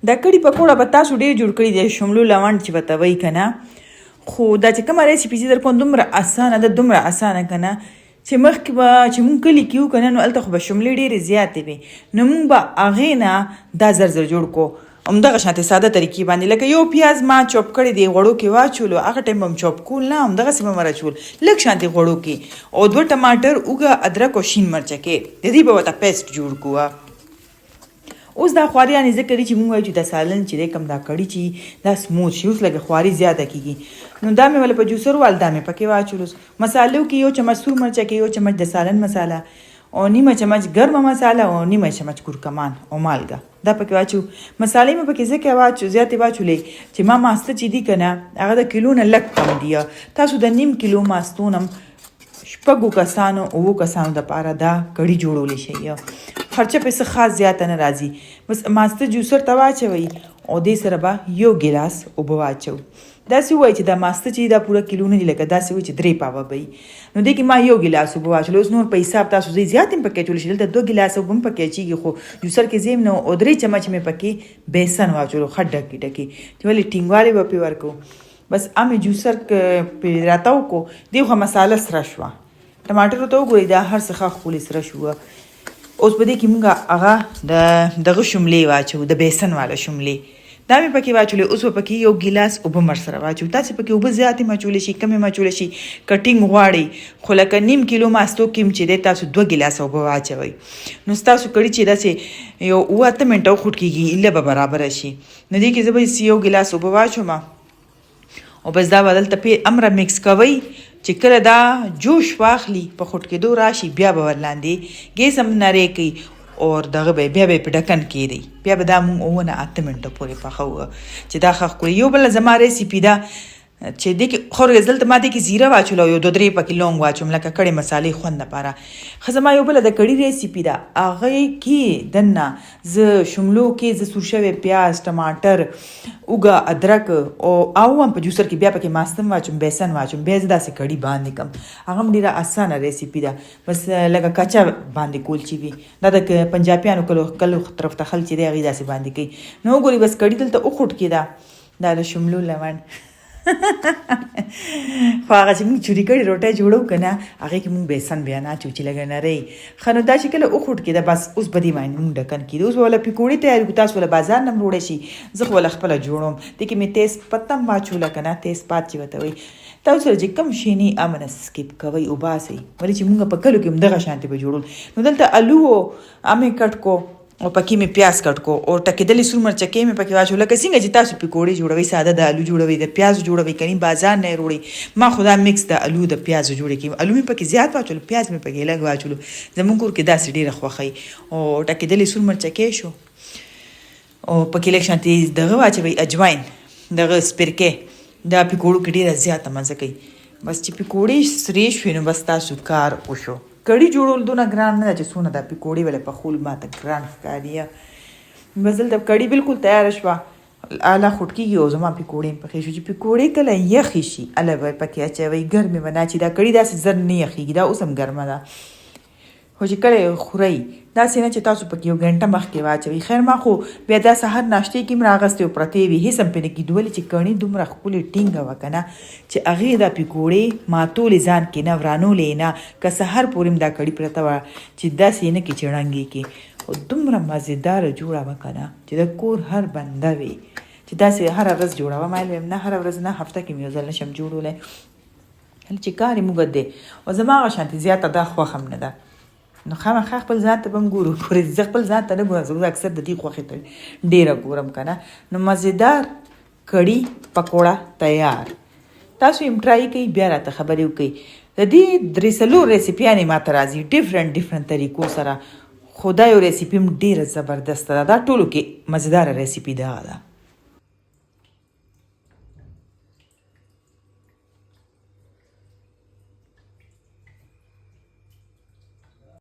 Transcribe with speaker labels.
Speaker 1: دا کړي پکوړه به تاسو ډېر جوړ کړي دي شملو لونډ چې ورته وایي که نه، خو دا چې کومه ریسیپي زه در کوم دومره اسانه ده، دومره اسانه که نه چې مخکې به چې مونږ کلي کې یو که نه نو هلته خو به شملې ډېرې زیاتې وي، نو مونږ به هغې نه دا زر زر جوړ کړو همدغه شانتې ساده طریقې باندې. لکه یو پیاز ما چوپ کړی دی غوړو کې واچولو، هغه ټایم به م چوپ کول نه، همدغسې به م راچول لږ شانتې غوړو کې، او 2 ټماټر اوږه ادرک او شین مرچکې د دې به ورته پیسټ جوړ کړو. اوس دا خواریانې ځکه دي چې مونږ وایو چې دا سالن چې دی کوم دا کړي چې دا سموث شي، اوس لږه خواري زیاته کېږي، نو دا مې ولې په جوسر وال دا مې پکې واچولو. مسالو کې 1 چمچ سور مرچکې، 1 چمچ د سالن مساله، او 1 چمچ ګرمه مساله، او 1 چمچ کورکمان او مالګه دا پکې واچو. مسالې مې پکې ځکه زیاتې واچولې چې ما ماسته چې دي که نه هغه د کیلو نه لږ کم دي. تاسو د 1/2 کیلو ماستو نه 6 کسانو 9 کسانو دپاره دا کړي جوړولی شئ. خرچه پې څه خاص زیاته نه راځي، بس ماسته جوسر ته واچوئ او دې سره به 1 ګیلاس اوبه واچو. داسې ووایي چې دا ماسته چې دا پوره کیلو نه دي، لکه داسې وایي چې 3 پاوه به وي، نو دې کې ما 1 ګیلاس اوبه واچولو. اوس نور په حساب تاسو زه زیات هم پکې اچولی شي، دلته 2 ګیلاس اوبه هم پکې اچېږي، خو جوسر کې زه هم نه، او 3 چمچ مې پکې بیسن واچولو ښه ډکې ډکې، چې ولې ټینګوالی به پې ورکړو. بس امې جوسر پې راته وکړو، دې خو مساله سره شوه، ټماټرو ته وګورئ دا هر څه ښه ښکلې سره شوه. اوس په دې کې مونږ هغه دغه شملې واچو، د بیسن والا شملې دا مې پکې واچولې. اوس به پکې 1 ګیلاس اوبه مر سره واچو. تاسې پکې اوبه زیاتې مچولی شي، کمې مچولی شي، کټینګ غواړئ، خو لکه 1/2 کیلو ماستو کې چې دی تاسو 2 ګیلاس اوبه واچوئ، نو ستاسو کړي چې داسې یو 8 منټه وخوټ کېږي ایله به برابره شي. نو دې کې زه به 1 ګیلاس اوبه واچوم، او بس دا به دلته پې امره مکس کوئ چې کله دا جوش واخلي په خوټ کېدو راشي، بیا به ورلاندې ګیس هم نری کوي او دغه به بیا به یې په ډکن کېږدئ، بیا به دا مونږ 8 منټه پورې پخوو چې دا ښه ښکلي. یو بله زما ریسیپي ده چې دې کې خو دلته ما دې کې زیره واچولو او 2-3 پکې لونګ واچوم لکه کړې مسالې خوند لپاره. ښه زما یو بله د کړي ریسیپي ده، هغې کې دننه زه شملو کې زه سور شوی پیاز، ټماټر، اوږه، ادرک او هم په جوسر کې بیا پکې ماستم واچوم، بیسن واچوم، بیا زه داسې کړي باندې کړم. هغه هم ډېره اسانه ریسیپي ده، بس لکه کچه باندې کول چې وي، دا د پنجابیانو کلو طرف ته خلک چې دی هغې داسې باندې کوي. نو وګورئ بس کړي دلته وخوټ کې ده، دا د شملو لونډ خو هغه چې موږ چوري کړي روټۍ جوړو که نه هغې کې موږ بیسن بیا نه اچوو چې لږه نری. ښه نو دا چې کله وخوټ کېده بس اوس به دې باندې موږ ډکن کېده. اوس به وله پکوړې تیارې کړو، تاسو وله بازار نه هم وروړی شي، زه خو وله خپله جوړوم. دې کې مې تیز پته هم واچوله که نه، تیز پات چې ورته وایي. تاسو سره چې کوم شی نه امنه سکیپ کوئ وباسئ، ولې چې موږ په کلو کې هم دغه شانتې به جوړول. نو دلته الو امې کټ کو او پکې مې پیاز کټ کو او ټکېدلې سور مرچکې مې پکې واچو، لکه څنګه چې تاسو پکوړې جوړوئ، ساده د الو جوړوئ، د پیازو جوړوئ، کني بازار نه یې وروړئ. ما خو دا مکس د الو د پیازو جوړې کړي، الو مې پکې زیات واچولو، پیاز مې پکې لږ واچولو، زموږ کور کې داسې ډېره خوښوي. او ټکېدلې سور مرچکې شو، او پکې لږ شانتې دغه واچوئ اجواین، دغه سپرکې، دا پکوړو کې ډېره زیاته مزه کوي. بس چې پکوړې سرې شوې نو بس تاسو کار وشو. کړي جوړول دونه ګران نه ده چې څونه دا پکوړې ولې پخول ماته ګران ښکاري. بس دلته کړي بالکل تیاره شوه، اله خوټ کېږي او زما پکوړې هم پخې شو. چې پکوړې کله یخې شي اله به پکې اچوئ، ګرمې به نه چې دا کړي داسې زر نه یخېږي، دا اوس هم ګرمه ده، خو چې کله یې خورئ داسې نه چې تاسو پکې 1 ګنټه مخکې واچوئ. خیر ما خو بیا دا سهار ناشتې کې هم راغستې او پرتې وي، هېڅ هم پرې نه کېدو، ولې چې کڼي دومره ښکلې ټینګه وه که نه چې هغې دا پکوړې ماتولې ځان کې نه، ورانولې نه، که سهار پورې هم دا کړي پرته وه چې داسې نه کې چې ړنګې کې، خو دومره مزېداره جوړه وه که نه چې د کور هر بنده وي چې داسې هره ورځ جوړوه. ما ویم نه هره ورځ نه، هفته کې مې یو ځل نشم جوړولی، چې کار یې موږ دی. او زما هغه شانتې زیاته دا خوښ هم نه ده، نو خامخا خپل ځان ته به هم ګورو، زه خپل ځان ته نه ګورم، زه اکثر د دې خوښې ته ډېره ګورم که نه. نو مزېدار کړي پکوړه تیار. تاسو یې ټرای کوئ، بیا راته خبرې وکړئ. د دې 3-4 ریسیپیانې ماته راځي ډفرنټ طریقو سره، خو دا یو ریسیپي هم ډېره زبردسته ده، دا ټولو کې مزېداره ریسیپي دغه ده.